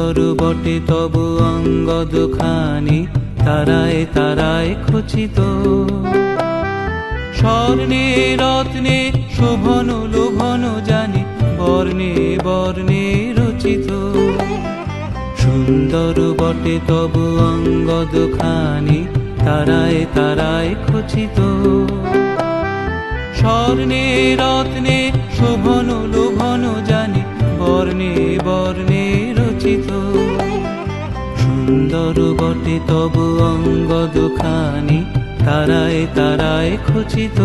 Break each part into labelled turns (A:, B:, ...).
A: সুন্দর বটে তবু অঙ্গ দুখানি, তারায় তারায় খচিত। স্বর্ণে রত্নে শোভন লোভন জানি, বর্ণে বর্ণে রচিত। সুন্দর বটে তবু অঙ্গ দুখানি, তারায় তারায় খচিত। স্বর্ণে রত্নে শোভন লোভন জানি, বর্ণে বর্ণে রচিত। সুন্দর বটে তবু অঙ্গ দুখানি, তারায় তারায় খচিত।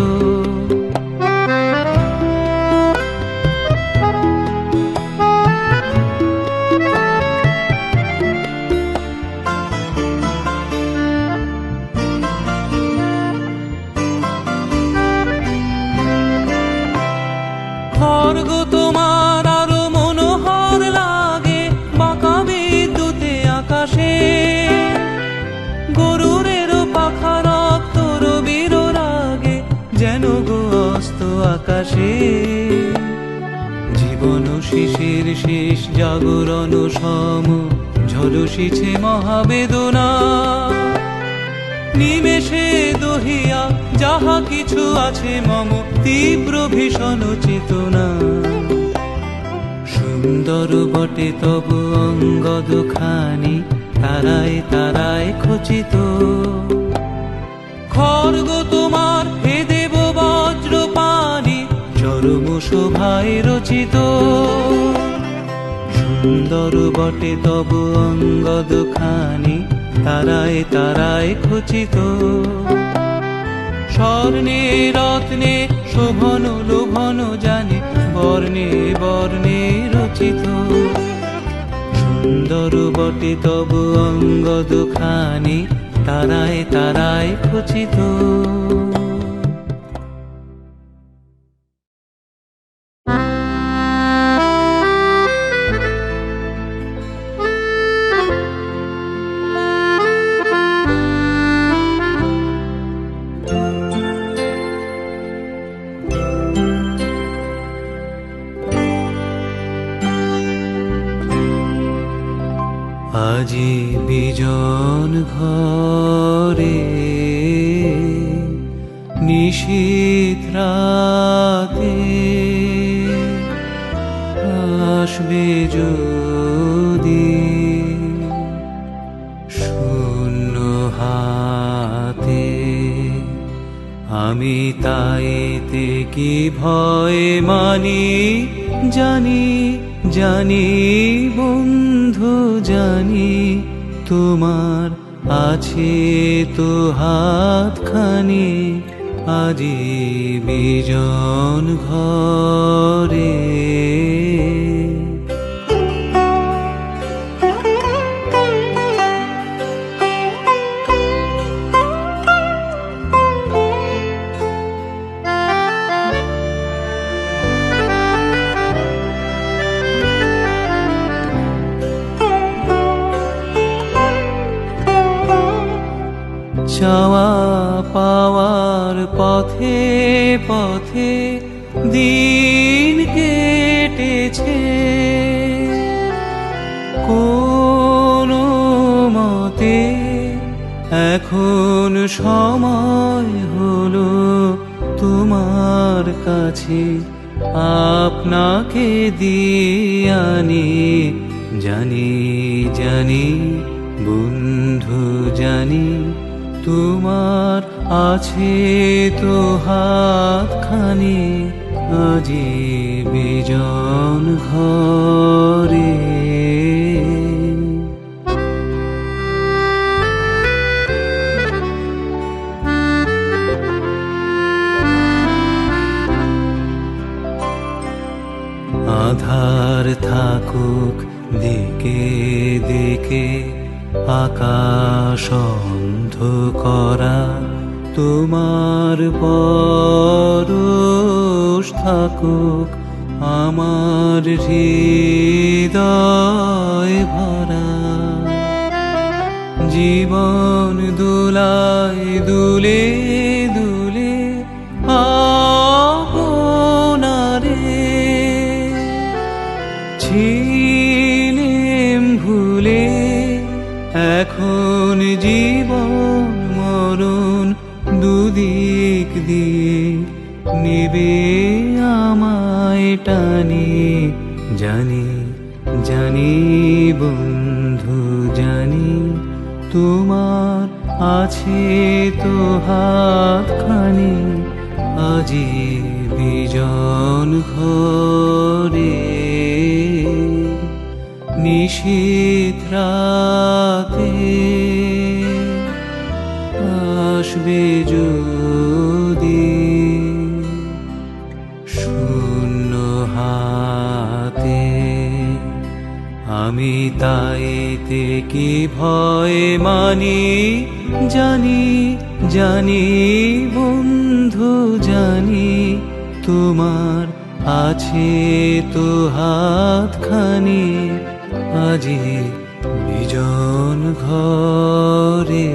A: খড়গ তোমার আরো মনোহর লাগে, বাঁকা বিদ্যুতে আকাশে। গরুরেরও পাখা রক্ত রবির রাগে, যেন গো অস্ত আকাশে। জীবন শিশির শেষ জাগরণ সম, ঝলসিছে মহাবেদনা। নিমেষে দহিয়া যাহা কিছু আছে মম, তীব্র ভীষণ চেতনা। সুন্দর বটে তবু অঙ্গ দুখানি, তারায় তারায় খচিত। খড়গ তোমার হে দেব বজ্র পানি, চরম শোভায় রচিত। সুন্দর বটে তবু অঙ্গ দুখানি, তারায় তারায় খচিত। স্বর্ণে রত্নে শোভন লোভন জানি, বর্ণে বর্ণে রচিত। সুন্দর বটে তবু অঙ্গ দুখানি, তারায় তারায় খচিত। আজি বিজন ঘরে নিশীথ রাতে, আসবে যদি শূন্য হাতে। আমি তাইতে কি ভয় মানি, জানি জানি বন্ধু জানি, তোমার আছে তো হাতখানি। আজি বিজন ঘরে চাওয়া পাওয়ার পথে পথে দিন কেটেছে। কোনো মতে এখন সময় হলো তোমার কাছে, আপনাকে দিয়ে আনি। জানি জানি বন্ধু জানি, তোমার আছে তো হাতখানি। আজি বিজন ঘরে আধার থাকুক দিকে দিকে, আকাশ অন্ধকারা। তোমার পরশ থাকুক আমার হৃদয় ভরা। জীবন দুলায় দুলে দুলে আপনারে ছিলেম ভুলে। আমায় টানে, জানি জানি বন্ধু জানি, তোমার আছে তো হাতখানি, আজি বিজন ঘরে নিশীথ রাতে আসবে যদি শূন্য হাতে, আমি তাইতে কি ভয় মানি, জানি জানি বন্ধু জানি, তোমার আছে তো হাতখানি, আজি বিজন ঘরে।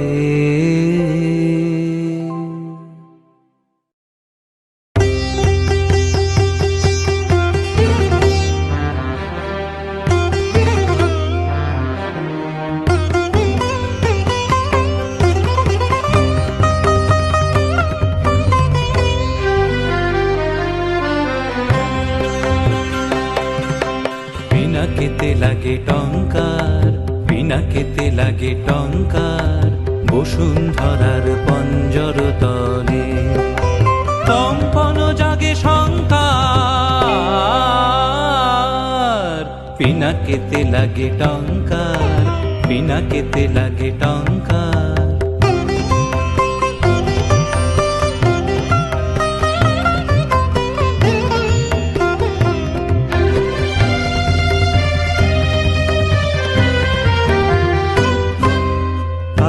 A: পিনাকেতে লাগে টঙ্কার, পিনাকেতে লাগে টঙ্কার, বসুন্ধরার পঞ্জর তলে কম্পন জাগে শঙ্কার। পিনাকেতে লাগে টঙ্কার, পিনাকেতে লাগে টঙ্কার।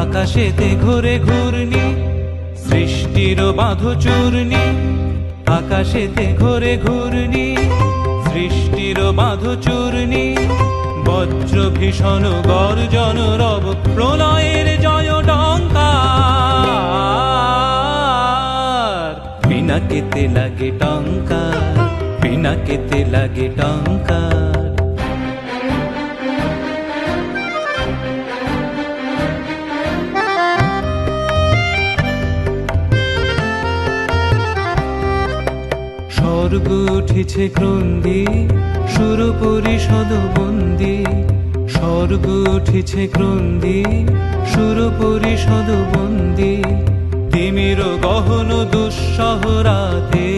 A: আকাশেতে ঘুরে ঘূর্ণি, সৃষ্টির বাঁধো চূর্ণি, আকাশেতে ঘুরে ঘূর্ণি, সৃষ্টির বাঁধো চূর্ণি, বজ্র ভীষণ গর্জন রব প্রলয়ের জয় টঙ্কার। পিনাকেতে লাগে টঙ্কার, পিনাকেতে লাগে টঙ্কার। স্বর্গ উঠেছে ক্রন্দী, সুর পরিষদ বন্দী, স্বর্গ উঠেছে ক্রন্দী, সুর পরিষদ বন্দী, তিমির গহন দুঃসহ রাতে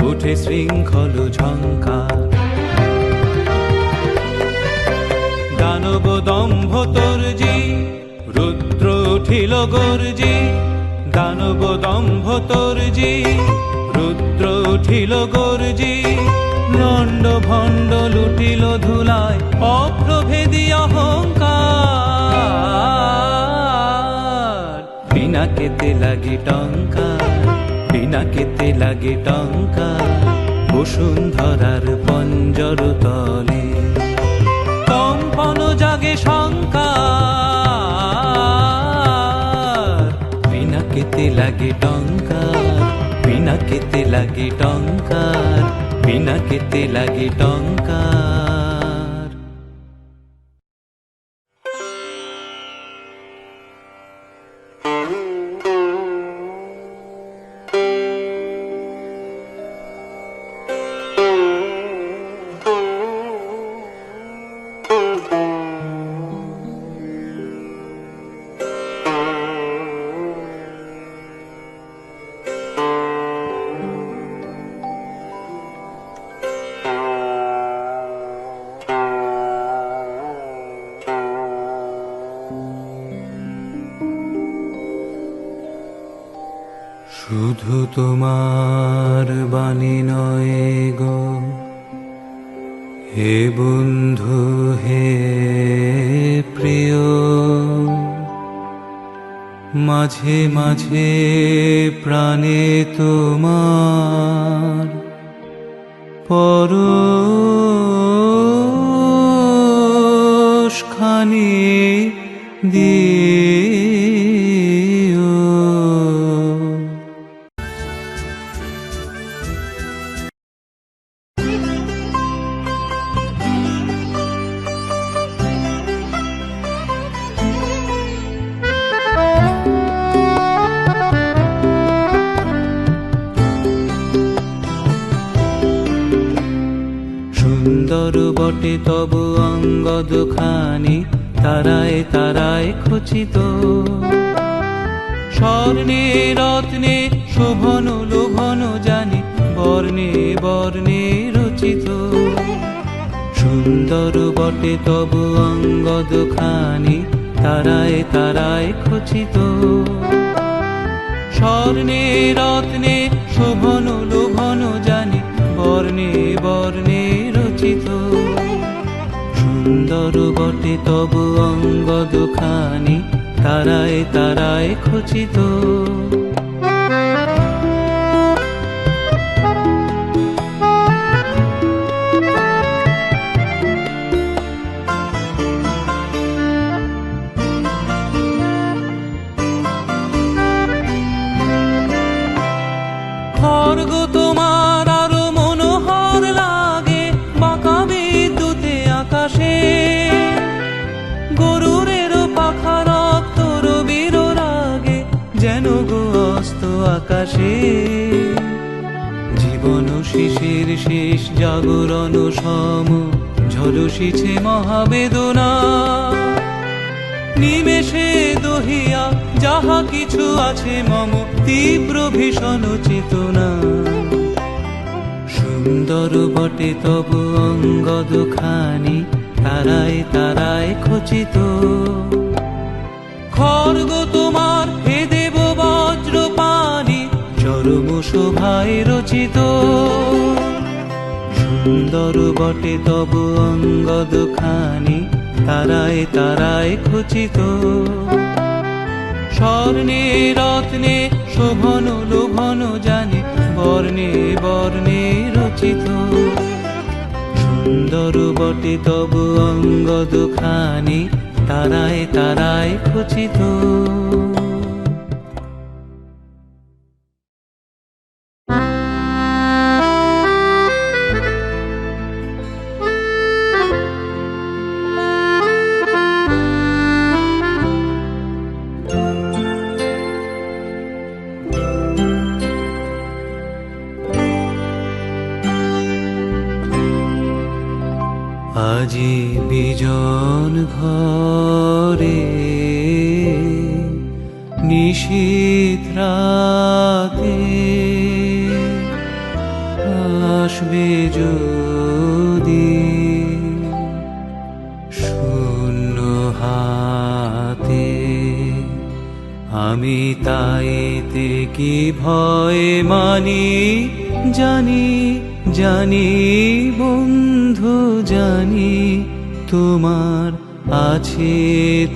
A: উঠে শৃঙ্খল ঝঙ্কার। দানব দম্ভ তর্জি, রুদ্র উঠিল গর্জি, দানব দম্ভ তর্জি, রুদ্র উঠিল গর্জি, লণ্ড ভণ্ড লুটিল ধুলায় অপ্রভেদী অহংকার। পিনাকেতে লাগে টঙ্কার, পিনাকেতে লাগে টঙ্কার, বসুন্ধরার পঞ্জর তলে কম্পন জাগে শঙ্কার। পিনাকেতে লাগে টঙ্কার, পিনাকেতে লাগে টঙ্কার, পিনাকেতে লাগে টঙ্কার। শুধু তোমার বাণী নয় গো হে বন্ধু হে প্রিয়, মাঝে মাঝে প্রাণে তোমার পরশখানি দিও। সুন্দর বটে তবু অঙ্গ দুখানি, তারায় তারায় খচিত। স্বর্ণে রত্নে শোভন লোভন জানি, বর্ণে বর্ণে রচিত। সুন্দর বটে তবু অঙ্গ দুখানি, তারায় তারায় খচিত। স্বর্ণে রত্নে শোভন লোভন জানি, বর্ণে বর্ণে রচিত। সুন্দর বটে তবু অঙ্গ দুখানি, তারায় তারায় খচিত। খড়গ তোমার আরো মনোহর লাগে, বাঁকা বিদ্যুতে আকাশে। গরুরেরও পাখা রক্ত রবির রাগে, যেন গো অস্ত আকাশে। জীবন শিশির শেষ জাগরণ সম, ঝলসিছে মহাবেদনা। নিমেষে দহিয়া যাহা কিছু আছে মম, তীব্র ভীষণ চেতনা। সুন্দর বটে তবু অঙ্গ দুখানি, তারায় তারায় খচিত। খড়গ তোমার হে দেব বজ্র পানি, চরম শোভায় রচিত। সুন্দর বটে তবু অঙ্গ দুখানি, তারায় তারায় খচিত। স্বর্ণে রত্নে শোভন লোভন জানি, বর্ণে বর্ণে রচিত। সুন্দর বটে তবু অঙ্গ দুখানি, তারায় তারায় খচিত। আজি বিজন ঘরে নিশীথ রাতে, আসবে যদি শূন্য হাতে। আমি তাইতে কি ভয় মানি, জানি জানি বন্ধু জানি, তোমার আছে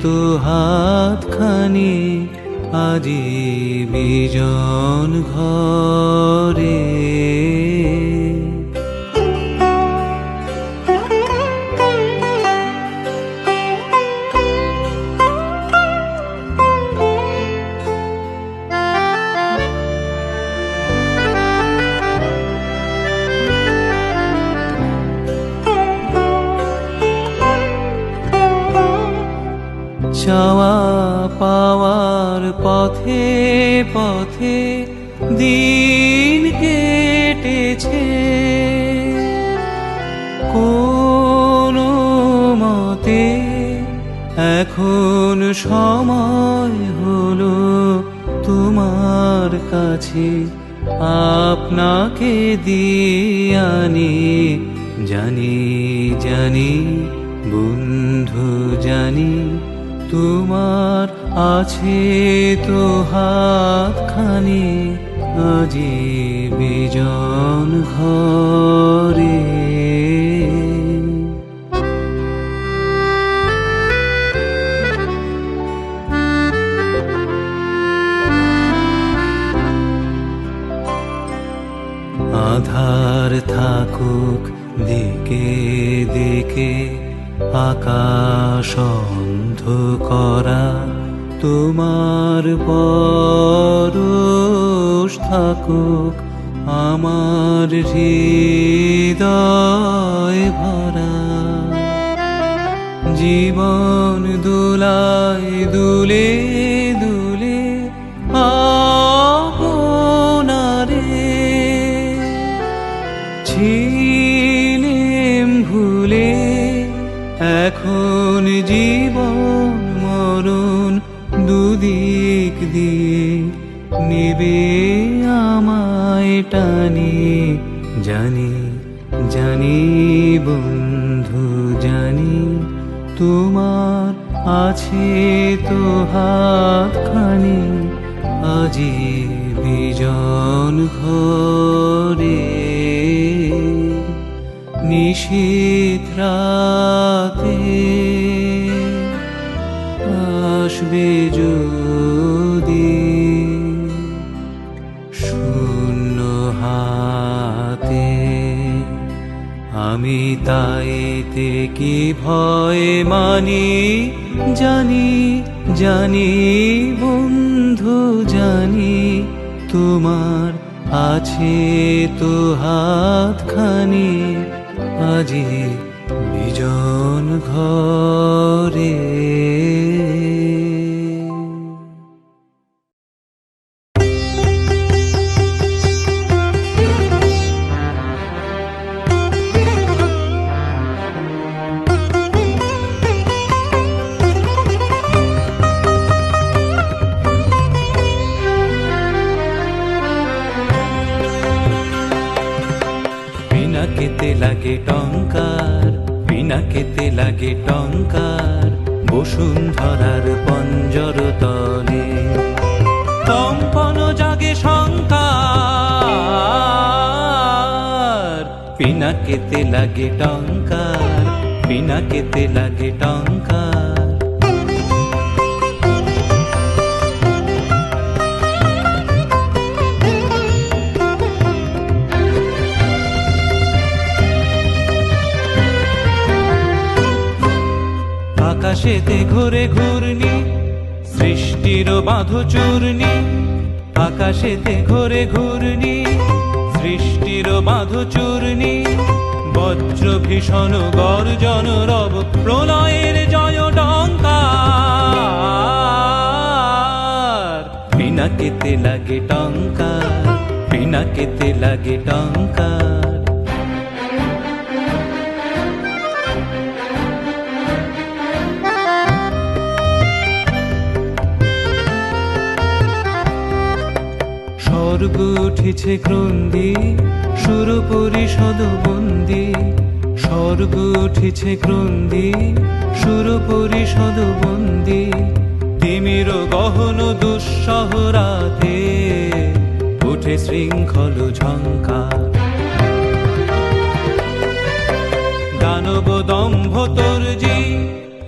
A: তো হাতখানি। আজি বিজন ঘরে চাওয়া পাওয়ার পথে পথে দিন কেটেছে। কোনো মতে এখন সময় হলো তোমার কাছে, আপনাকে দিয়ে আনি। জানি জানি বন্ধু জানি, তোমার আছে তো হাতখানি। আজি বিজন ঘরে আধার থাকুক দিকে দিকে, আকাশ অন্ধকারা, তোমার পরশ থাকুক আমার হৃদয় ভরা। জীবন দুলায় দুলে দুলে আপনারে ছিলেম এখন জীবন মরণ দুদিক দিয়ে নেবে আমায় টানে। জানি জানি বন্ধু জানি, তোমার আছে তো হাতখানি, আজি বিজন ঘরে নিশীথ রাতে আসবে যদি শূন্য হাতে। আমি তাইতে কি ভয় মানি, জানি জানি বন্ধু জানি, তোমার আছে তো হাতখানি, আজি বিজন ঘরে। পিনাকেতে লাগে টঙ্কার, পিনাকেতে লাগে টঙ্কার, বসুন্ধরার পঞ্জর তলে কম্পন জাগে শঙ্কার। পিনাকেতে লাগে টঙ্কার, পিনাকেতে লাগে টঙ্কার। আকাশেতে ঘুরে ঘূর্ণি, সৃষ্টির বাঁধো চূর্ণি, আকাশেতে ঘুরে ঘূর্ণি, সৃষ্টির বাঁধো চূর্ণি, বজ্র ভীষণ গর্জন রব প্রলয়ের জয় টঙ্কার। পিনাকেতে লাগে টঙ্কার, পিনাকেতে লাগে টঙ্কার। স্বর্গ উঠেছে ক্রন্দী, সুর পরিষদ বন্দী, স্বর্গ উঠেছে ক্রন্দী, সুর পরিষদ বন্দী, তিমির গহন দুঃসহ রাতে উঠে শৃঙ্খল ঝঙ্কার। দানব দম্ভ তর্জি,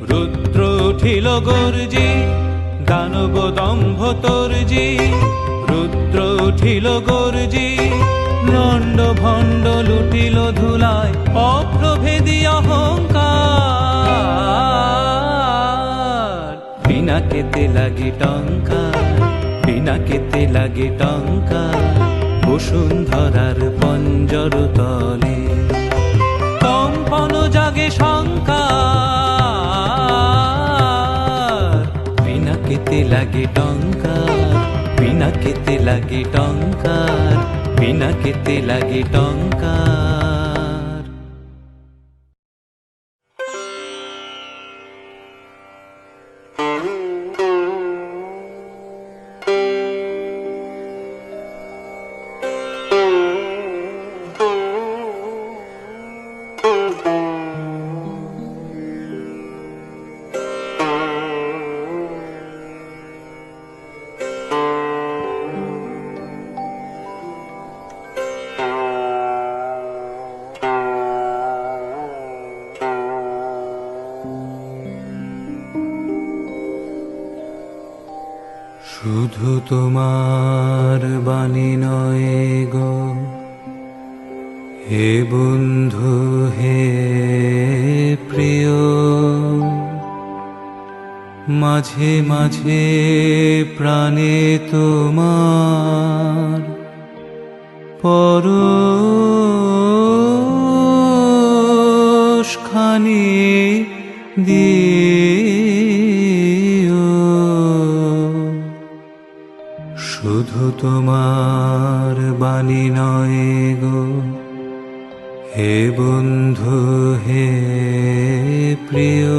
A: রুদ্র উঠিল গর্জি, দানব দম্ভ তর্জি, রুদ্র উঠিল গর্জি, লণ্ড ভণ্ড লুটিল ধুলায় অপ্রভেদী অহংকার। পিনাকেতে লাগে টঙ্কার, পিনাকেতে লাগে টঙ্কার, বসুন্ধরার পঞ্জর তলে কম্পন জাগে শঙ্কার। পিনাকেতে লাগে টঙ্কার, পিনাকেতে লাগে টঙ্কার, পিনাকেতে লাগে টঙ্কার। শুধু তোমার বাণী নয় গো হে বন্ধু হে প্রিয়, মাঝে মাঝে প্রাণে তোমার পরশখানি দিও। শুধু তোমার বাণী নয় গো হে বন্ধু হে প্রিয়।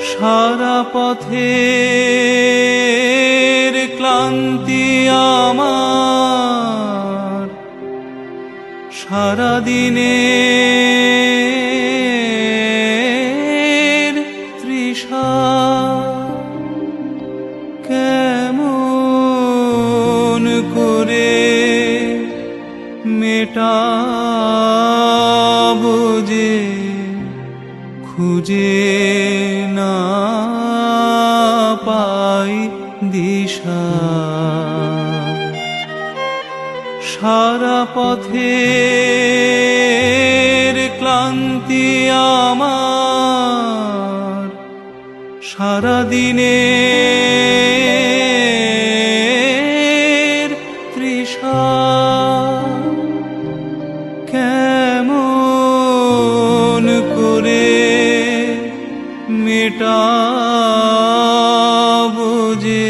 A: সারা পথের ক্লান্তি আমার, সারা দিনের তৃষা কেমন করে মেটাবো যে খুঁজে না পাই দিশা। সারা পথের ক্লান্তি আমার, সারা দিনের তৃষা কেমন করে মেটাবো যে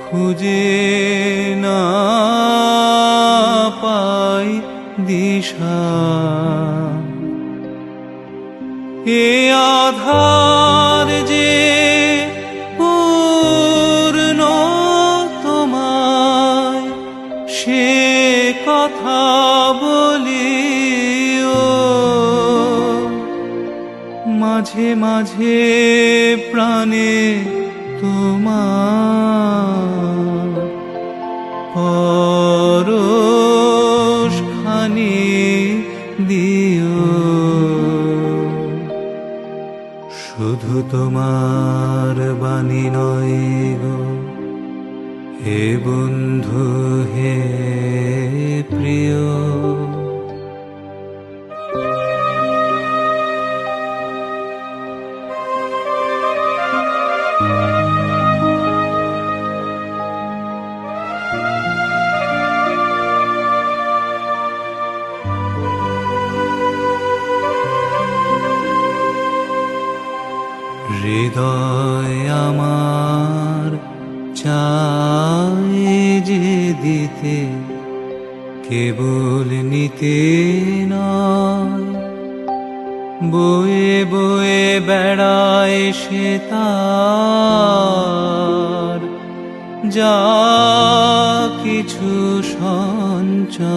A: খুঁজে না পাই দিশা। এ আধার যে পূর্ণ তোমায়, সে কথা বলিও। মাঝে মাঝে প্রাণে তোমার পরশ খানি দিও। শুধু তোমার বাণী নয় গো হে বন্ধু হে প্রিয়। হৃদয় আমার চায় যে দিতে, কেবল নিতে নয়। বয়ে বয়ে বেড়ায় সে তার যা কিছু সঞ্চয়।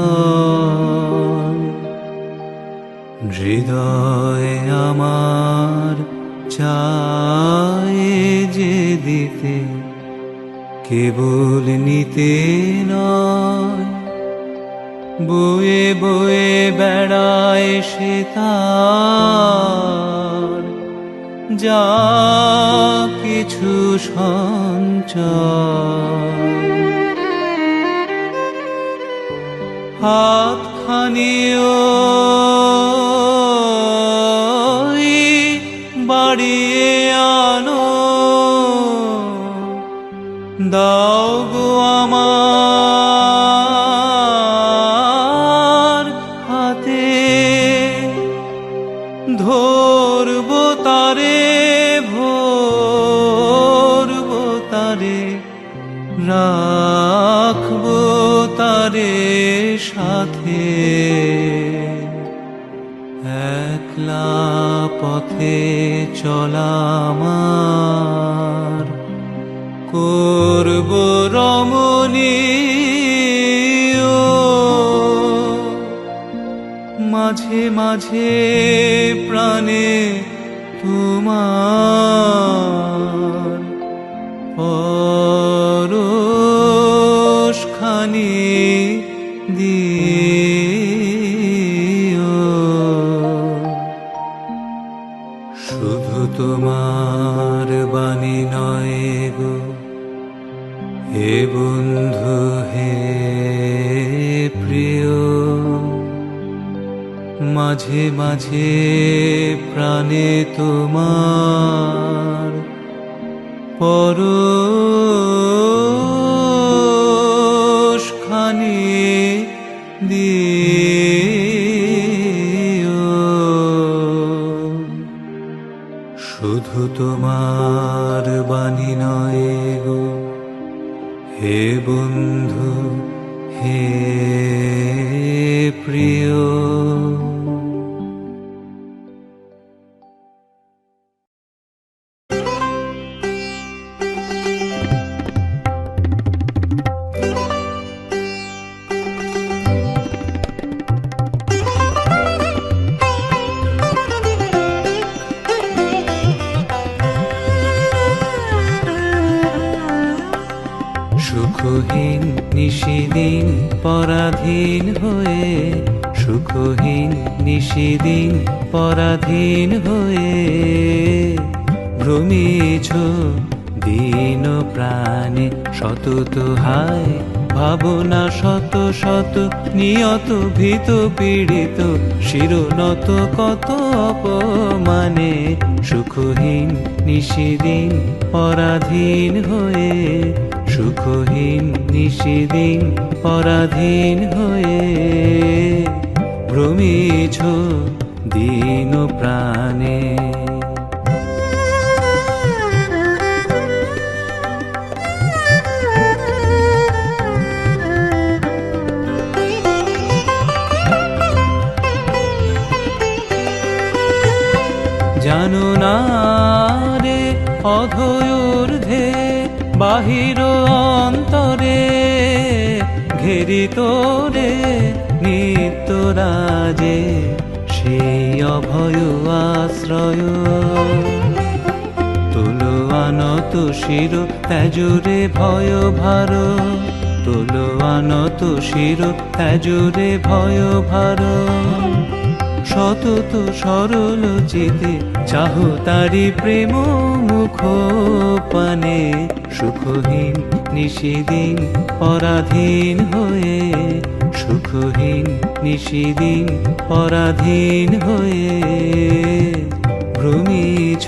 A: হৃদয় আমার চায় যে দিতে, কেবল নিতে নয়। বয়ে বয়ে বেড়ায় সে তার যা কিছু সঞ্চয়। হাতখানিও বাড়িয়ে আনো, দাও গো আমার হাতে। ধরবো তারে ভরবো তারে, রাখবো তারে সাথে। একলা পথে চলা আমার, করব রমণীয়। মাঝে মাঝে প্রাণে তোমার পরশ খানি দিও। শুধু তোমার বাণী নয় গো হে বন্ধু হে প্রিয়। মাঝে মাঝে প্রাণে তোমার পরশ খানি হে বন্ধু হে প্রিয়। সুখহীন নিশিদিন পরাধীন হয়ে, সুখহীন নিশিদিন পরাধীন হয়ে, ভ্রমিছ দীন প্রাণে সতত হায় ভাবনা শত শত, নিয়ত ভীত পীড়িত শিরনত কত অপমানে। সুখহীন নিশিদিন পরাধীন হয়ে, সুখহীন নিশিদিন পরাধীন হয়ে, ভ্রমিছ দীন প্রাণে। জানো না রে অধৈর্যে বাহির অন্তরে, ঘেরিত রে নিত্যরাজে সেই অভয় আশ্রয়। তোলো আনত শির ত্যাজরে ভয় ভার, তোলো আনত শির ত্যাজরে ভয় ভার। সতত সরল চিতে চাহ তারি প্রেম মুখ পানে। সুখহীন নিশিদিন পরাধীন হয়ে, সুখহীন নিশিদিন পরাধীন হয়ে, ভ্রমিছ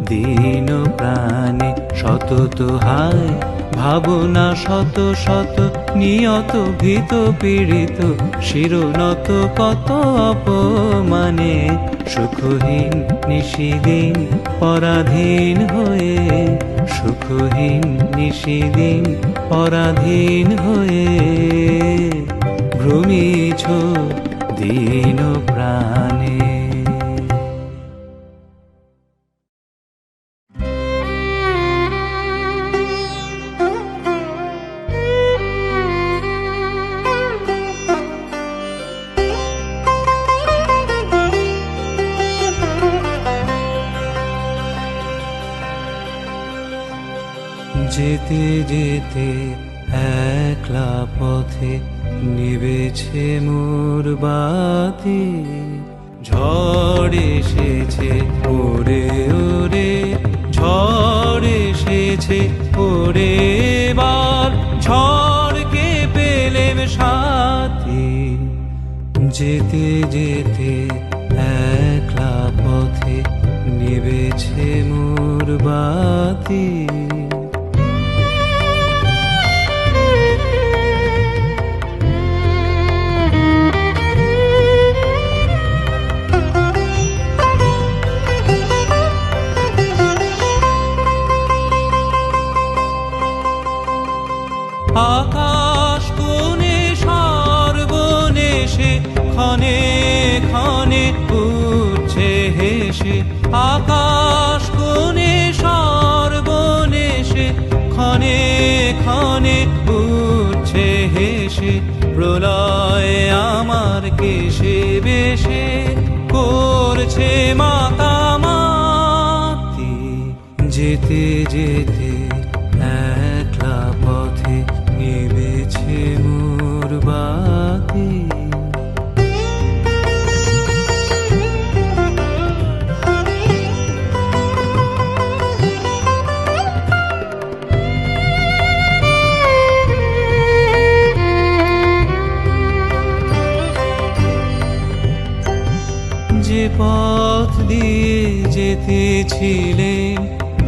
A: দীন প্রাণে সতত হায় ভাবনা শত শত, নিয়ত ভীত পীড়িত শিরনত কত অপমানে। সুখহীন নিশিদিন পরাধীন হয়ে, সুখহীন নিশিদিন পরাধীন হয়ে, ভ্রমিছ দীন প্রাণে। যেতে যেতে একলা পথে নিবেছে মোর বাতি। ঝড় এসেছে ওরে ওরে, ঝড় এসেছে ওরে বার, ঝড়কে পেলেম সাথী। যেতে যেতে একলা পথে নিবেছে মোর বাতি। আকাশ কোণে সর্বনেশে ক্ষণে ক্ষণে উঠছে হেসে। আকাশ কোণে সর্বনেশে ক্ষণে ক্ষণে উঠছে হেসে। প্রলয় আমার কেশে বেশে করছে মাতামাতি। যেতে যেতে একলা পথে নিবেছে মোর বাতি। যে পথ দিয়ে যেতেছিলেন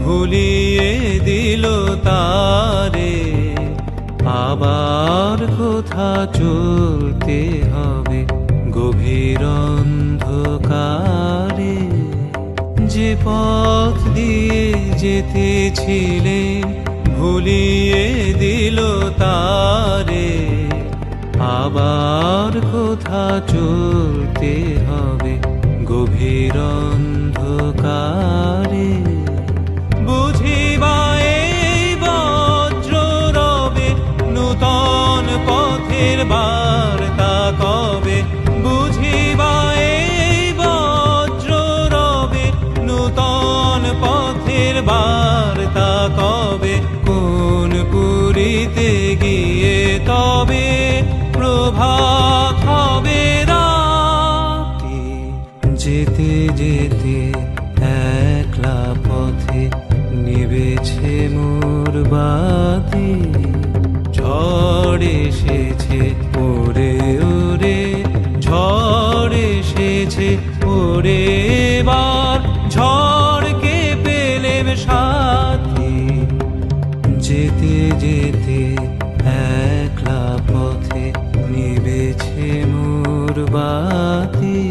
A: ভুলিয়ে দিল তারে। আবার কোথা চলতে হবে গভীর অন্ধকারে। যে পথ দিয়ে যেতেছিলেন ভুলিয়ে দিল আবার কোথা চলতে হবে গভীর অন্ধকারে। বুঝিবা এই বজ্র রবে নূতন পথের বার্তা কবে। বুঝিবা এই বজ্র রবে নূতন পথের বার্তা কবে। কোন পুরীতে গিয়ে তবে প্রভাত হবে রাতে। যেতে যেতে একলা পথে নিবেছে মোর বাতি। ঝড় এসেছে ওরে ওরে, ঝড় এসেছে ওরে, এবার ঝড়কে পেলেম সাথী। যেতে যেতে একলা পথে নিবেছে মোর বাতি।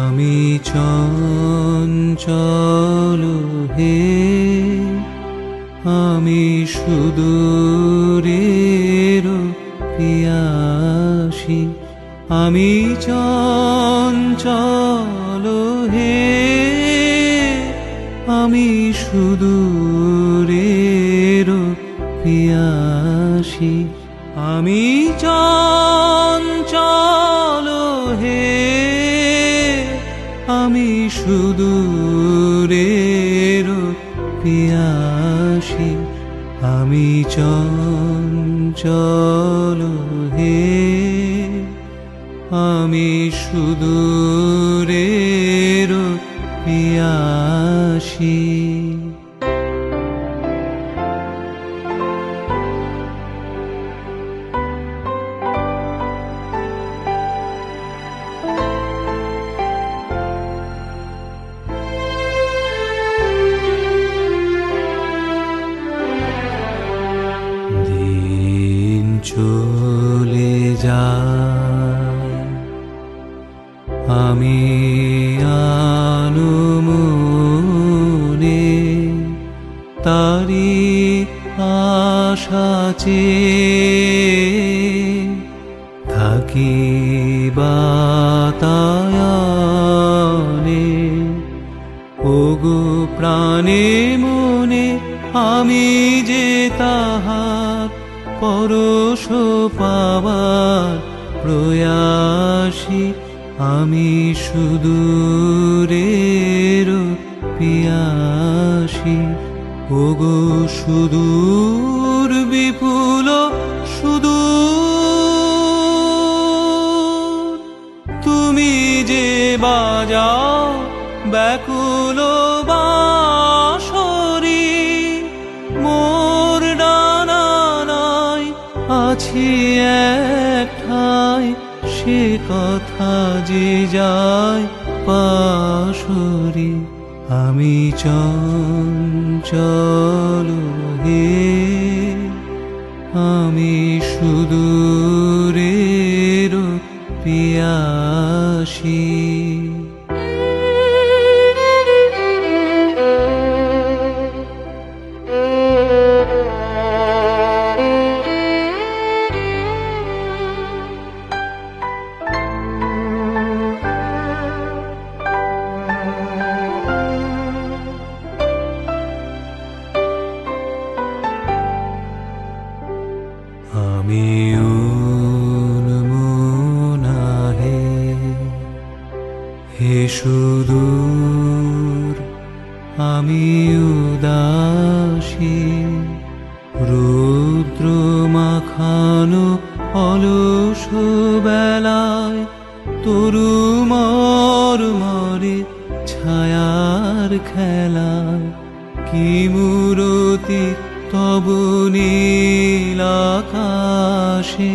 A: আমি চঞ্চল হে, আমি সুদূরের পিয়াসী। আমি চঞ্চল হে, আমি সুদূরের পিয়াসী। আমি চঞ্চল হে, আমি সুদূরের পিয়াসী। আমি চঞ্চল হে, আমি সুদূরের পিয়াসী। চলে যায় আমি আনমনে, তারি আশা চেয়ে থাকি বাতায়নে। ওগো প্রাণে মনে আমি যে তাহার পরশ পাবার প্রয়াসী। আমি সুদূরের পিয়াসী। ওগো সুদূর বিপুল সুদূর, তুমি যে বাজাও ব্যাকুল বাঁশরি। মোর ডানা নাই আছি এক ঠাই, সে কথা যে যায় পাশরি। আমি চঞ্চল হে, আমি সুদূরের পিয়াসী। আমি উন্মনা হে সুদূর, আমি উদাসী। রুদ্র মাখানো অলস বেলায় তরু মরে ছায়ার খেলায় কি মূরতি তবু নীল আকাশে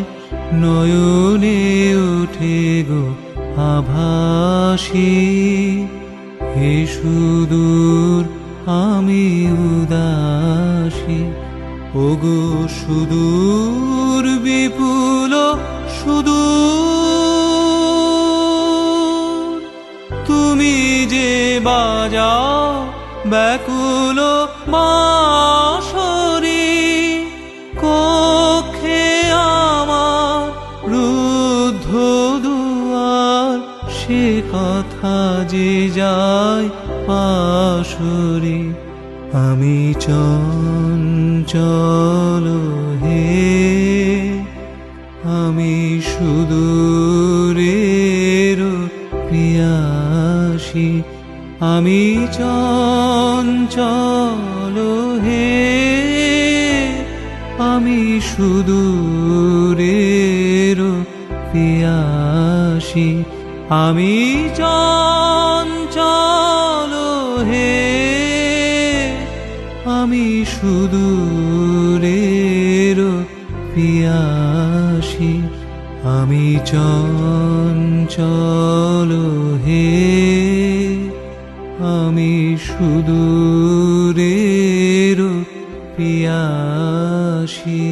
A: নয়নে ওঠে গো আভাসী। হে সুদূর আমি উদাসী, ওগো সুদূর বিপুল সুদূর, তুমি যে বাজাও ব্যাকুল বাঁশরি। কক্ষে আমার রুদ্ধ দুয়ার, সে কথা যে যায় পাশরি। আমি চঞ্চল হে, আমি সুদূরের প্রিয়াসী। আমি চঞ্চল হে, আমি সুদূরের প্রিয়াসী। আমি চঞ্চল হে, আমি সুদূরের প্রিয়াসী। আমি চঞ্চল হে, আমি সুদূরের প্রিয়াসী।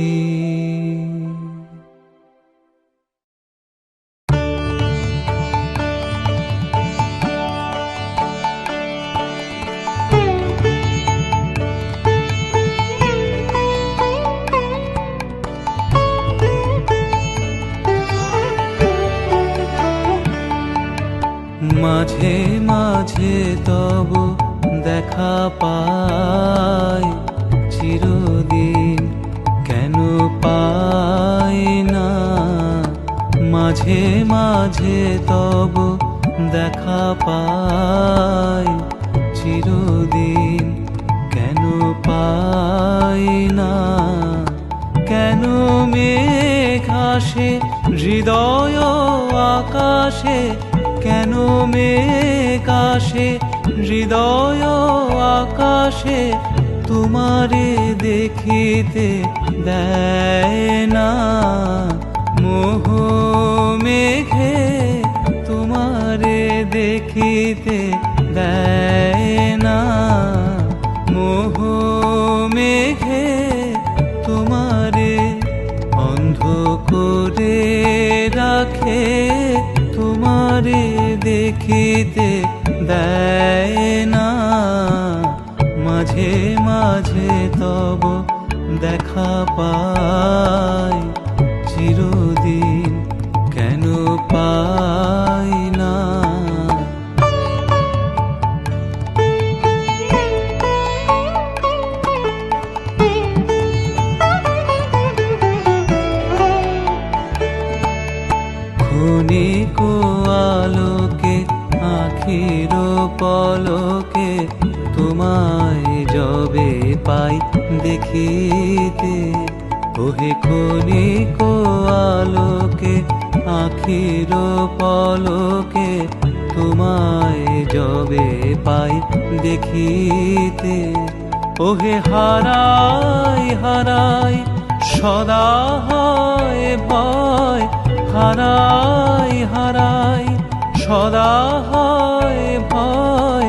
A: মাঝে মাঝে তব দেখা পাই, চিরদিন কেন পাই না। মাঝে মাঝে তব দেখা পাই, চিরদিন কেন পাই না। কেন মেঘ আসে হৃদয় আকাশে, কেন মেঘ আসে হৃদয় আকাশে, তোমারে দেখিতে দেয় না। মোহ মেঘে তোমারে দেখিতে দেয় না। মোহ মেঘে তোমারে অন্ধ করে রাখে, তোমারে দেখিতে দেয় না। মাঝে মাঝে তব দেখা পাই, চিরদিন কেন পাই না। ক্ষণিক আলোকে আখির পলকে, তোমায় যবে পাই দেখিতে। ওহে ক্ষণিক আলোকে আখির পলকে, তোমায় যবে পাই দেখিতে। ওহে হারাই হারাই সদা হয় ভয়, হারাই হারাই সদা হয় ভয়।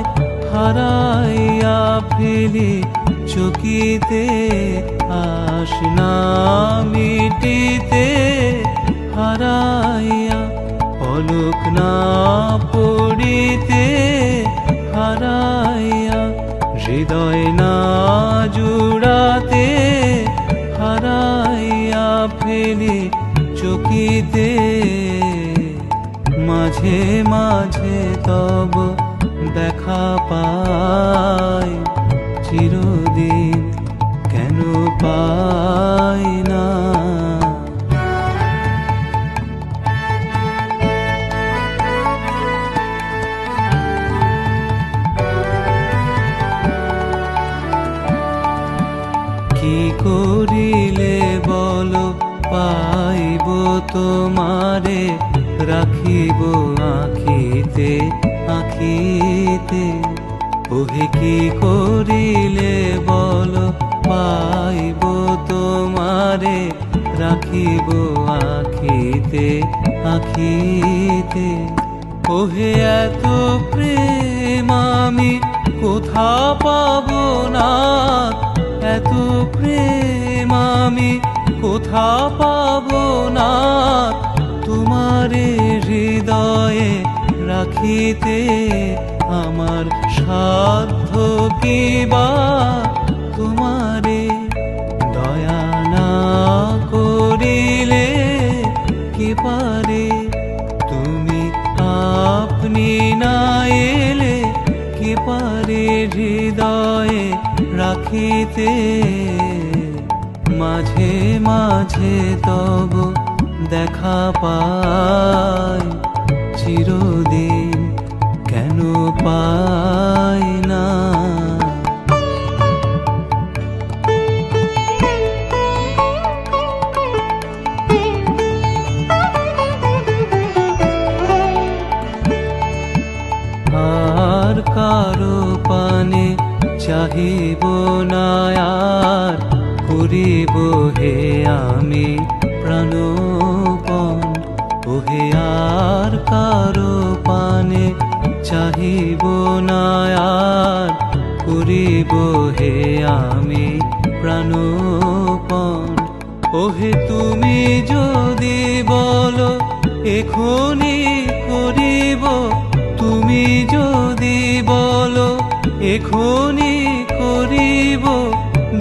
A: হারাইয়া ফেলি চকিতে আস না মিটিতে। হারাইয়া পলক না পড়িতে, হারাইয়া হৃদয় না জুড়াতে। হারাইয়া ফেলি চকিতে। মাঝে মাঝে তব দেখা পাই, চিরদিন কেন পাই না। কি করিলে বলো পাইব তোমারে, রাখিব আখিতে আখিতে। ওহে কি করিলে বলো পাইব রাখিব আখিতে আখিতে। ওহে এত প্রেম আমি কোথা পাবো না, এত প্রেম আমি কোথা পাবো না, তোমারে হৃদয়ে রাখিতে আমার সাধ্য কি বা। তোমারে দয়া না করিলে কে পারে, তুমি আপনি না এলে কে পারে হৃদয়ে রাখিতে। মাঝে মাঝে তব দেখা পাই, চিরদিন কেন পাই না। আর কারো পানে চাহিব না, আর করিব হে আমি প্রাণপণ। ওহে আর কারো পানে চাহিব না, আর করিব হে আমি প্রাণপণ। ওহে তুমি যদি বলো এখনি করিব, তুমি যদি বলো এখনি করিব,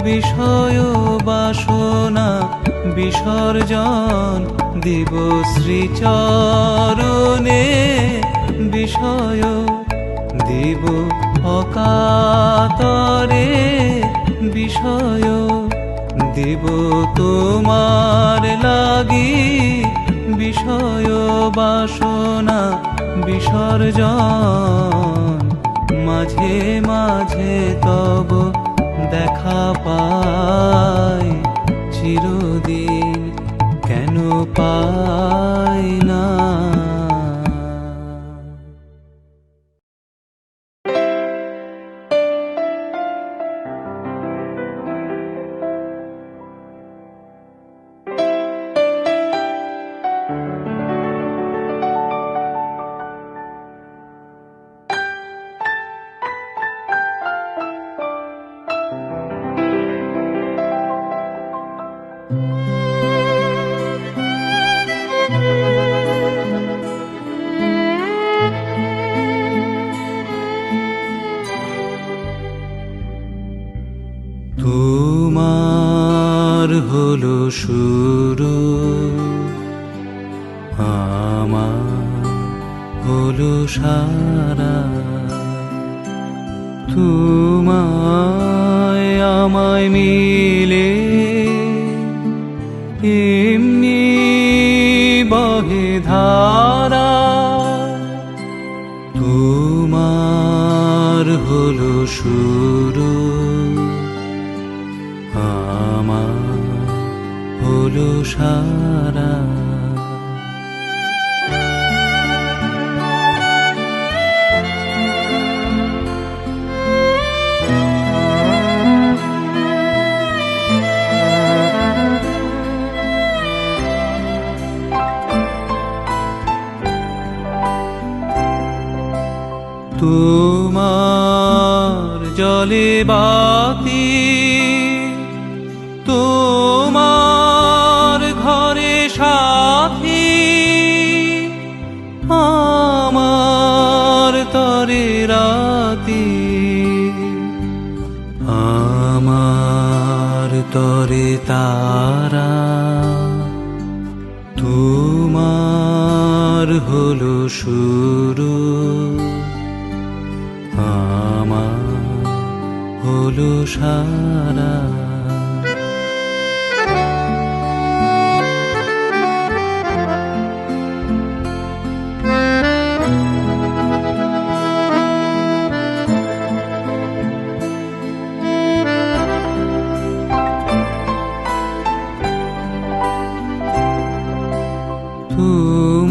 A: বিষয় বাসনা বিসর্জন দিব শ্রীচরণে। বিষয় দিব অকাতরে, বিষয় দিব তোমার লাগি, বিষয় বাসনা বিসর্জন। মাঝে মাঝে তব দেখা পাই, চিরদিন কেন পাই না। তোমার হলো শুরু, আমার হলো সারা। তোমায় আমায় মিলে এমনি বহে ধারা। তোমার হলো শুরু, আমার হলো সারা। তোমার জলে বাতি, তোমার ঘরে সাথী, আমার তরে রাতি, আমার তরে তারা। তোমার হলো শুরু, আমার হলো সারা।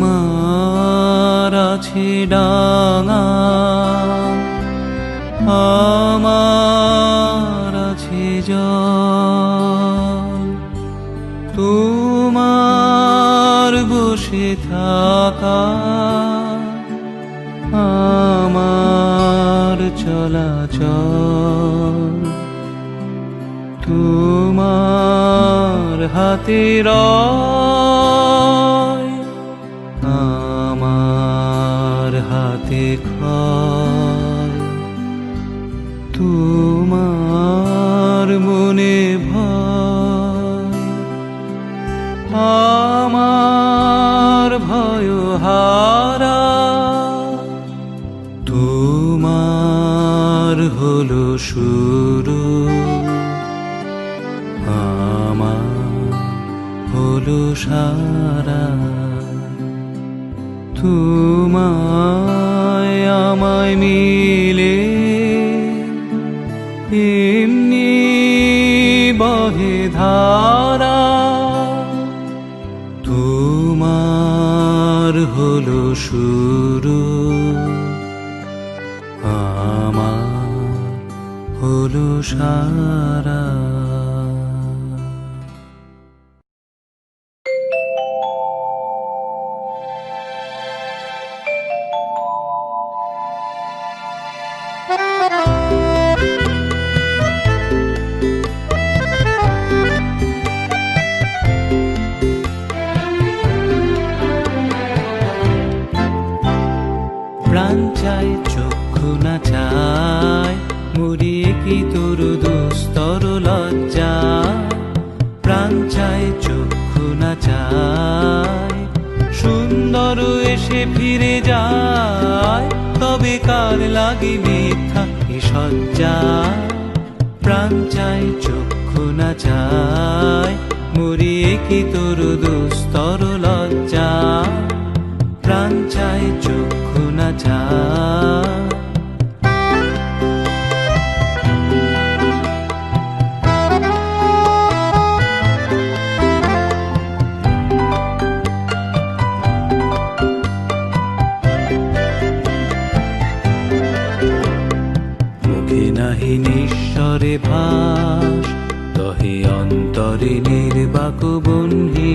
A: তোমার আছে ডাঙা, আমার আছে জল। তোমার বসে থাকা আমার চলাচল তোমার হাতে রয়, আমার হাতে খয়। তোমার মনে ভয়, আমার ভয় হারা। তোমার হলো শুরু, আমার হলো সারা। তোমায় আমায় মিলে এমনি বহে ধারা। তোমার হলো শুরু, আমার হলো সারা। প্রাণ চায় চক্ষু না চায়, মুড়িয়ে কি তোর দুস্তর লজ্জা। প্রাণ চায় চক্ষু না চায়, সুন্দর এসে ফিরে যায়, তবে কার লাগে মিথ্যা এ সজ্জা। প্রাণ চায় চক্ষু না চায়, মুড়িয়ে কি তোর দুস্তর লজ্জা। প্রাণ চায় চক্ষু না চায়। মুখে নাহি নিঃস্বরে ভাস, দহে অন্তরে নির্বাক বহ্নি।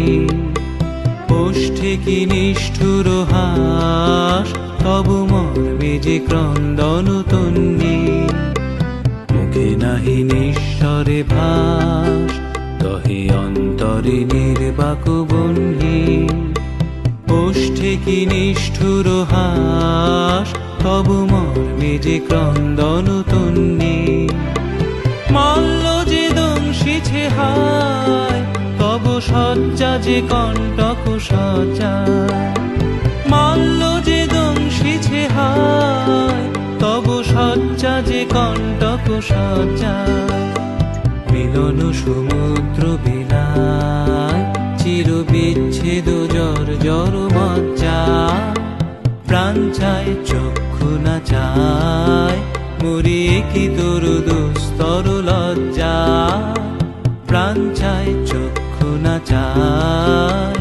A: ওষ্ঠে কি নিষ্ঠুর হাস, তব মর্মে যে ক্রন্দন তন্নি। মুখে নাহি নিঃস্বরে ভাস, দহে অন্তরে নির্বাক বহ্নি। ওষ্ঠে কি নিষ্ঠুর হাস, তব মর্মে যে ক্রন্দন তন্নি। মল্ল যে দংশিছে হায়, তব সজ্জা যে কণ্টক সজ্জায়। মল্ল যে দংশিছে হায়, তব সজ্জা যে কণ্টক সজ্জায়। মিলন সমুদ্র বিলায়, চির বিচ্ছেদ জর জর মজ্জা। প্রাণ চায় চক্ষু না চায়, মুড়িয়ে কি তোর দুস্তর লজ্জা। প্রাণ চায় চক্ষু না চায়,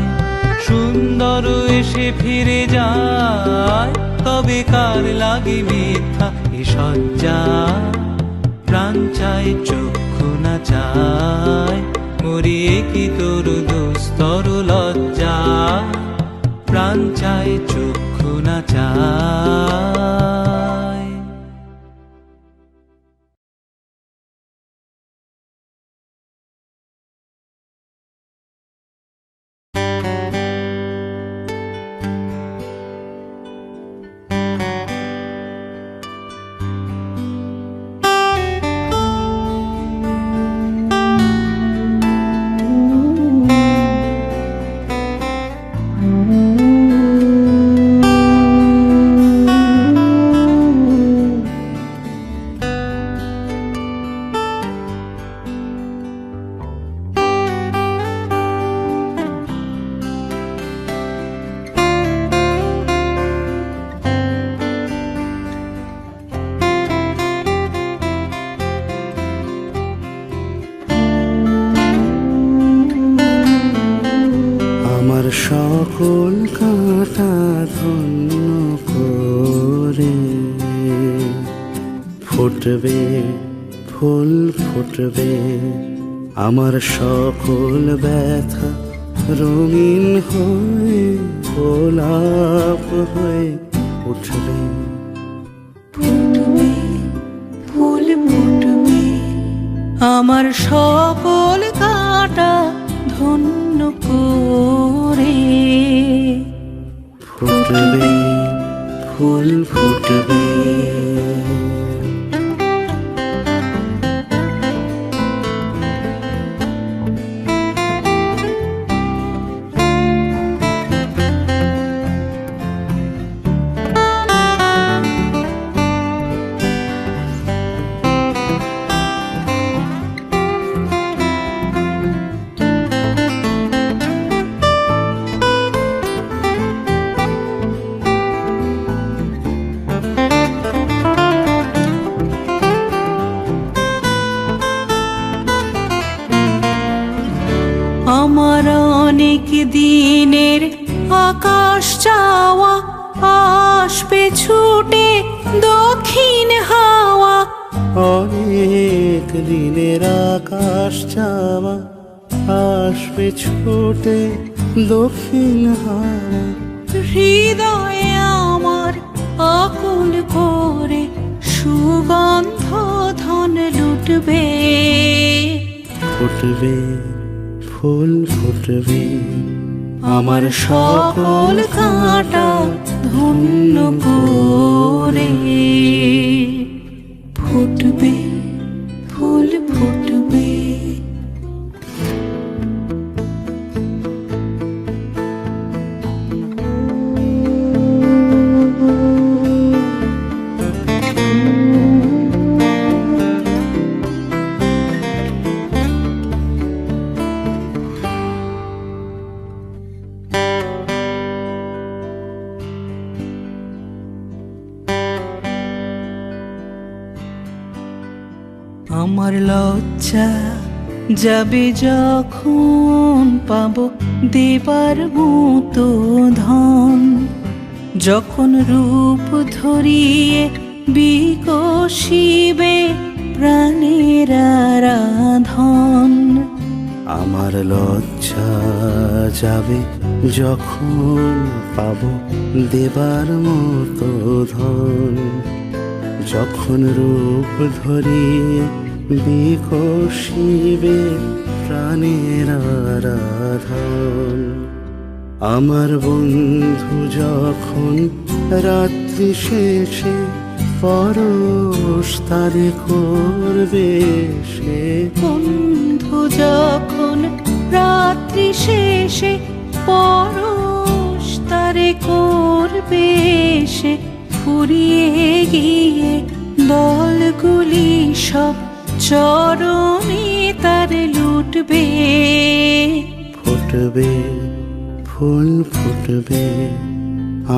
A: সুন্দর এসে ফিরে যায়, তবে কার লাগে মিথ্যা এ সজ্জা। প্রাণ চায় চক্ষু না চায়, মুড়িয়ে কি তোর দুস্তর লজ্জা। প্রাণ চায় চক্ষু না চায়।
B: সকল কাঁটা ধন্য করে ফুটবে ফুল ফুটবে, আমার সকল ব্যথা রঙিন হয়ে গোলাপ হয়ে উঠবে।
C: ফুটবে ফুল ফুটবে আমার সকল কাঁটা ধন্য করে।
B: ফুটবে ফুল ফুটবে।
C: আমার অনেক দিনের আকাশ চাওয়া আসবে ছুটে দক্ষিণ হাওয়া।
B: অনেক দিনের আকাশ চাওয়া আসবে ছুটে দক্ষিণ হাওয়া।
C: হৃদয়ে আমার আকুল করে সুগন্ধ ধন লুটবে।
B: ফুটবে ফুল ফুটবে
C: আমার সকল কাঁটা ধন্য করে। ফুটবে ফুল ফুটবে। আমার লজ্জা যাবে যখন পাবো দেবার মতো ধন। যখন রূপ ধরিয়ে বিকশিবে প্রাণের আরাধন।
B: আমার লজ্জা যাবে যখন পাবো দেবার মতো ধন। যখন রূপ ধরিয়ে বিকশিবে প্রাণের আরাধন। আমার বন্ধু যখন রাত্রি শেষে পরশ তারে করবে সে।
C: বন্ধু যখন রাত্রি শেষে পরশ তারে করবে সে। ফুরিয়ে গিয়ে দলগুলি সব চরণে তার লুটবে।
B: ফুটবে ফুল ফুটবে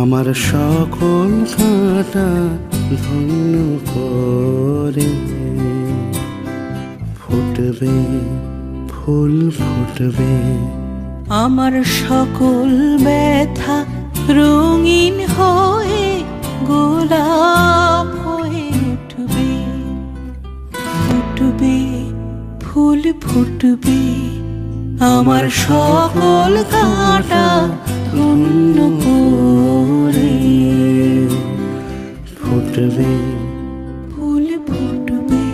B: আমার সকল কাঁটা ধন্য করে। ফুটবে ফুল ফুটবে
C: আমার সকল ব্যথা রঙিন হয়ে গোলাপ হয়ে উঠবে। ফুটবে ফুল ফুটবে আমার সকল কাঁটা ধন্য করে।
B: ফুটবে
C: ফুল ফুটবে।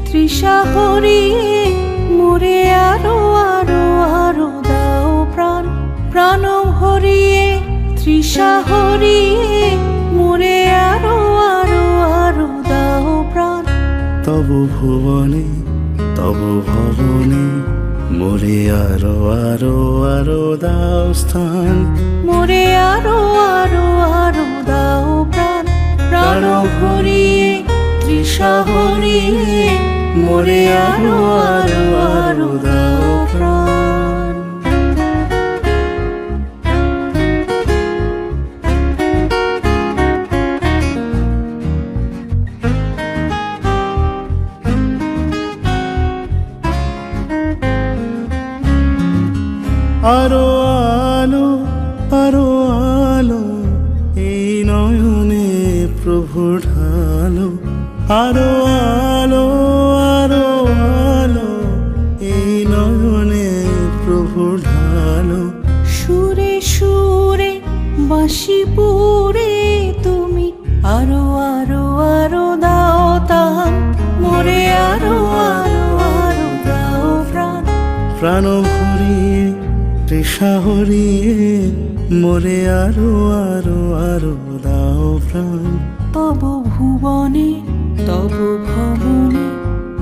C: তৃষা হরিয়ে মোরে আরো আরো আরো দাও প্রাণ। প্রাণ হরিয়ে তৃষা হরিয়ে মোরে আরো আরো আরো দাও প্রাণ।
B: তব ভুবনে তব ভবনে মোরে আরো আরো আরো দাও স্থান।
C: মোরে আরো আরো আরো দাও প্রাণ। প্রাণ হরিয়ে তৃষা হরিয়ে মোরে আরো আরো আরো দাও প্রাণ।
B: আরো আলো আরো আলো এই নয়নে প্রভু ঢালো আরো আলো আরো আলো এই নয়নে প্রভু ঢালো
C: সুরে সুরে বাঁশি পুরে তুমি আরো আরো আরো দাও তান মোরে আরো আরো আরো দাও প্রাণ
B: প্রাণ ভরিয়ে তৃষা হরিয়ে মোরে আরো আরো আরো দাও প্রাণ
C: তব ভুবনে তব ভবনে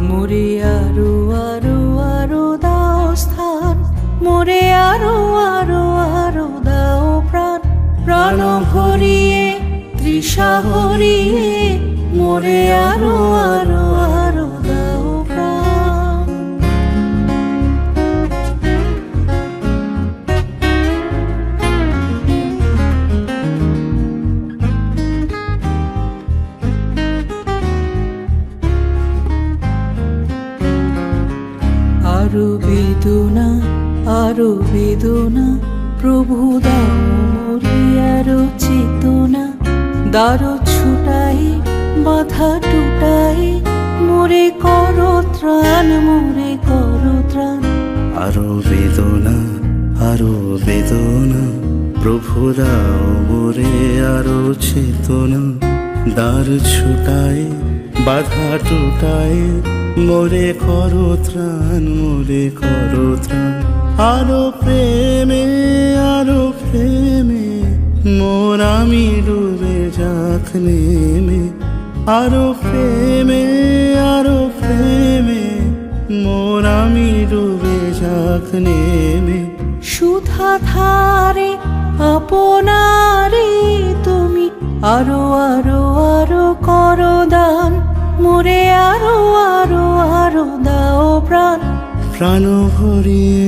C: মোরে আরো আরো আরো দাও স্থান মোরে আরো আরো আরো দাও প্রাণ প্রাণ ভরিয়ে তৃষা হরিয়ে মোরে আরো আরো আরো দাও প্রাণ আরো বেদনা আরো বেদনা প্রভু দাও মোরে আরো চেতনা দারো ছুটাই বাধা টুটাই মোরে করো ত্রাণ মোরে করো ত্রাণ
B: আরো বেদনা প্রভু দাও মোরে আরো চেতনা দ্বার ছুটায় বাধা টুটায় মোরে করো ত্রাণ আরো প্রেমে মোর আমি ডুবে যাক নেমে আরো প্রেমে মোর আমি ডুবে যাক নেমে
C: সুধা ধারে আপনারে তুমি আরো আরো আরো করো দান মোরে আরো আরো আরো দাও প্রাণ
B: প্রাণ ভরিয়ে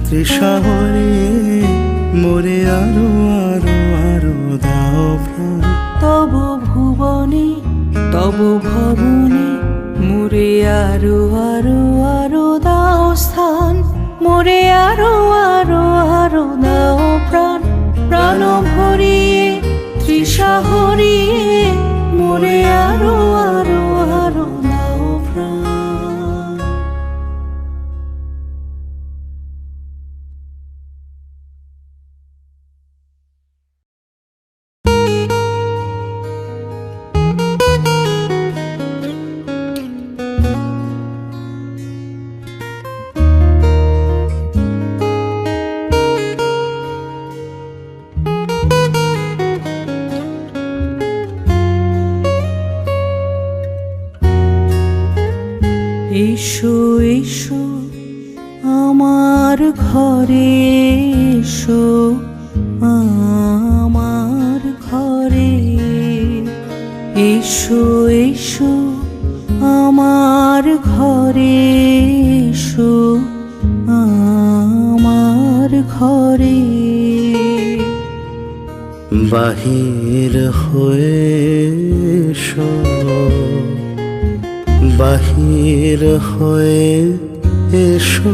B: তৃষা হরিয়ে মোরে আরো আরো আরো দাও প্রাণ
C: তব ভুবনে তব ভবনে মোরে আরো আরো আরো দাও স্থান মোরে আরো আরো আরো দাও প্রাণ প্রাণ ভরিয়ে তৃষা হরিয়ে মোরে আরো আরো আরো দাও প্রাণ এসো এসো আমার ঘরে এসো আমার ঘরে এসো এসো আমার ঘরে এসো আমার ঘরে
B: বাহির হয়ে এসো বাহির হয়ে এসো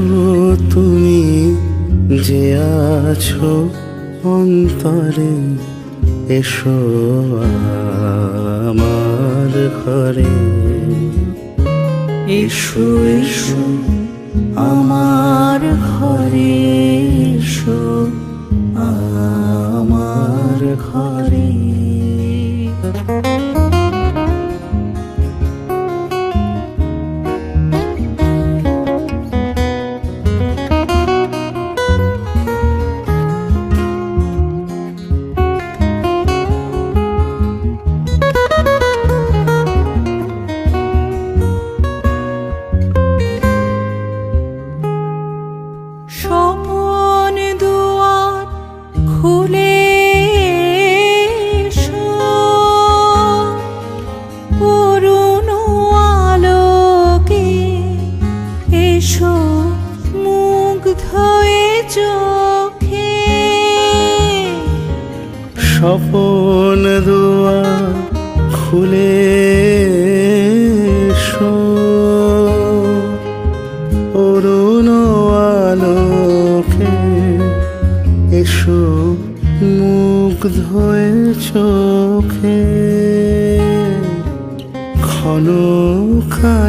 B: তুমি যে আছো অন্তরে এসো আমার ঘরে
C: এসো এসো আমার ঘরে এসো আমার ঘরে স্বপন দুয়ার খুলে এসো, করুণ আলোকে এসো মুগ্ধ এ চোখে।
B: স্বপন দুয়ার খুলে এসো, অরুণ আলোকে মুগ্ধয়ে চোখে ক্ষণকালের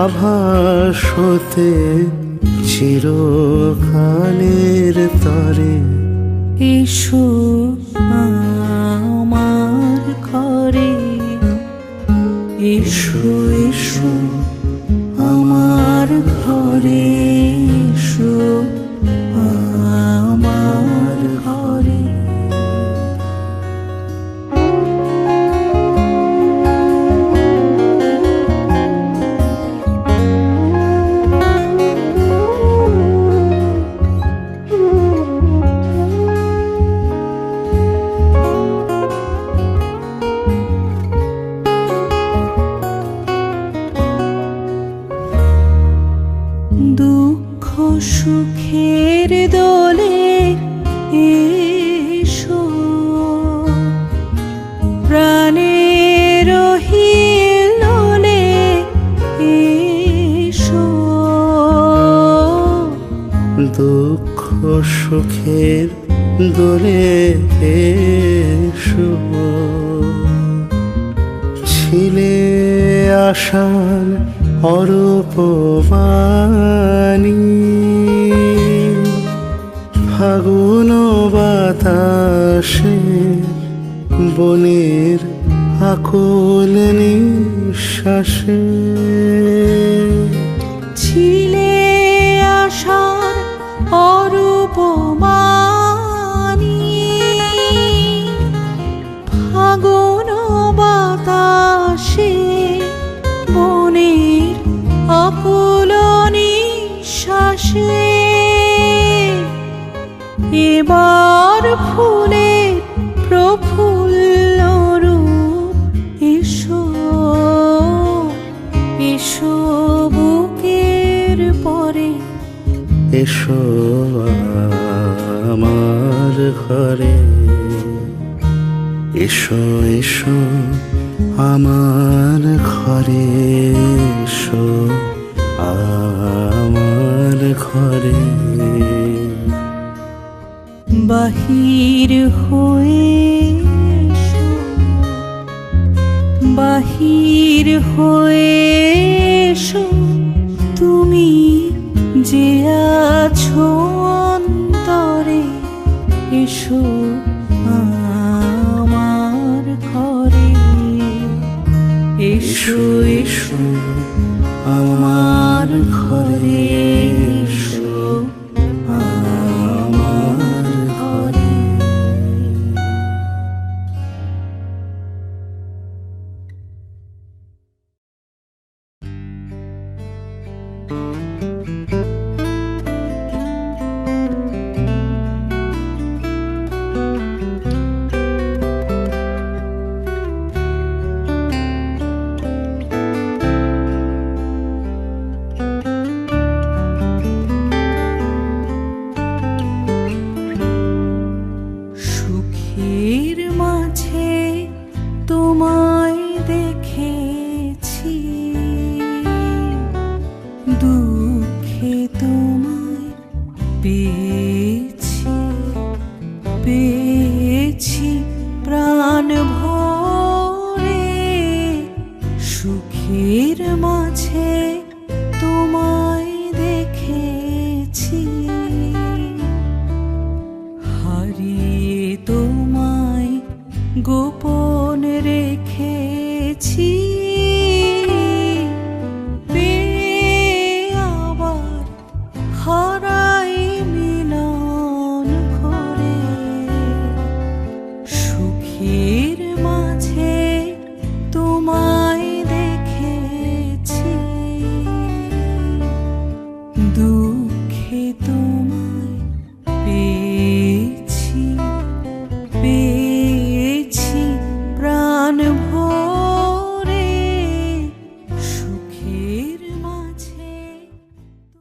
B: আভাস হতে চিরকালের তরে
C: এসো আমার ঘরে, এসো এসো আমার ঘরে, এসো আমার ঘরে। দুঃখ সুখের দোলে এসো, প্রাণের হিলোলে এসো।
B: দুঃখ সুখের দোলে এসো, ছিলে আশার অরূপবাণী, ফাগুন বাতাসে বনের আকুল নিঃশ্বাসে
C: ছিলে আশার অরূপবাণী, ফাগুন বাতাসে বনের আকুল নিঃশ্বাসে। এবার ফুলের প্রফুল্ল রূপ এসো, এসো বুকের পরে,
B: এসো আমার ঘরে, এসো এসো আমার ঘরে, এসো আমার ঘরে।
C: বাহির হয়ে এসো, বাহির হয়ে এসো, তুমি যে আছো অন্তরে, এসো আমার ঘরে, এসো এসো আমার ঘরে, এসো আমার ঘরে। সুখের মাঝে তোমায় দেখেছি, দুঃখে তোমায় পেয়েছি, পেয়েছি প্রাণ ভরে। সুখের মাঝে তোমায় দেখেছি, হারিয়ে তোমায় গোপন রেখেছি, পেয়ে আবার হারাই মিলন ঘরে। সুখে